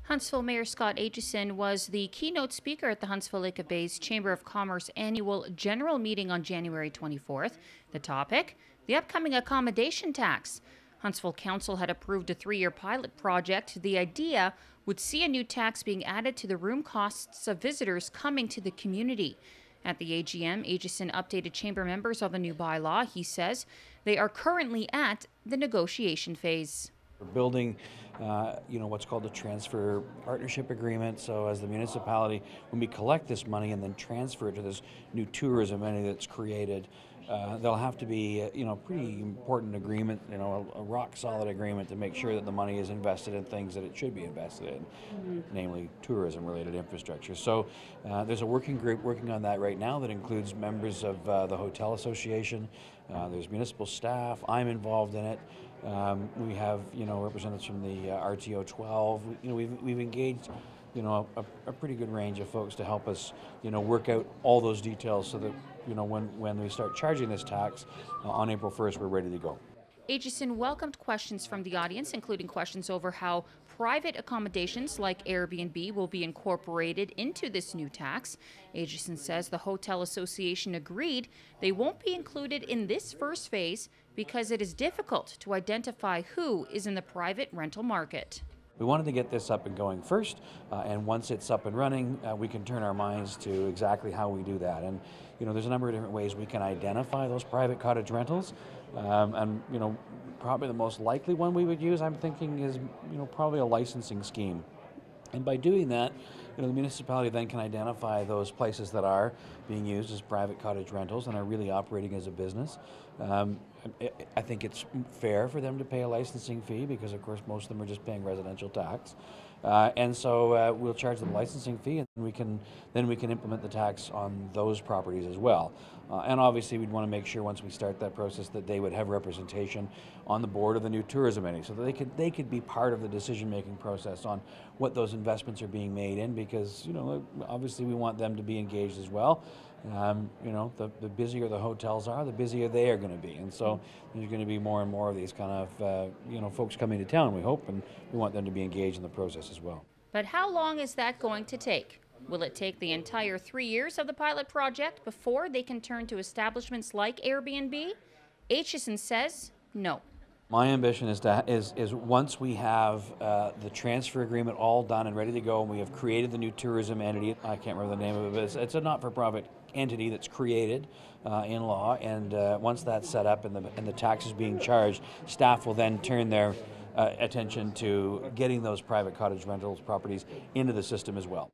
Huntsville Mayor Scott Aitchison was the keynote speaker at the Huntsville Lake of Bays Chamber of Commerce annual general meeting on January 24th. The topic? The upcoming accommodation tax. Huntsville Council had approved a 3-year pilot project. The idea would see a new tax being added to the room costs of visitors coming to the community. At the AGM, Aitchison updated chamber members on the new bylaw. He says they are currently at the negotiation phase. We're building, what's called a transfer partnership agreement. So as the municipality, when we collect this money and then transfer it to this new tourism entity that's created, there'll have to be, pretty important agreement, a rock solid agreement to make sure that the money is invested in things that it should be invested in, namely tourism related infrastructure. So there's a working group working on that right now that includes members of the Hotel Association, there's municipal staff, I'm involved in it. We have, representatives from the RTO 12. We've engaged, a pretty good range of folks to help us, work out all those details so that, when we start charging this tax on April 1st, we're ready to go. Aitchison welcomed questions from the audience, including questions over how private accommodations like Airbnb will be incorporated into this new tax. Aitchison says the Hotel Association agreed they won't be included in this first phase because it is difficult to identify who is in the private rental market. We wanted to get this up and going first, and once it's up and running, we can turn our minds to exactly how we do that. And there's a number of different ways we can identify those private cottage rentals, and probably the most likely one we would use, I'm thinking, is probably a licensing scheme. And by doing that, the municipality then can identify those places that are being used as private cottage rentals and are really operating as a business. I think it's fair for them to pay a licensing fee because, of course, most of them are just paying residential tax. And so we'll charge them a licensing fee, and we can implement the tax on those properties as well. And obviously, we'd want to make sure once we start that process that they would have representation on the board of the new tourism entity, so that they could be part of the decision-making process on what those investments are being made in. Because obviously, we want them to be engaged as well. The busier the hotels are, the busier they are going to be, and so there's going to be more and more of these kind of folks coming to town, we hope, and we want them to be engaged in the process as well. But how long is that going to take? Will it take the entire 3 years of the pilot project before they can turn to establishments like Airbnb? Aitchison says no. My ambition is once we have the transfer agreement all done and ready to go, and we have created the new tourism entity, I can't remember the name of it, but it's a not-for-profit entity that's created in law, and once that's set up and the tax is being charged, staff will then turn their attention to getting those private cottage rentals properties into the system as well.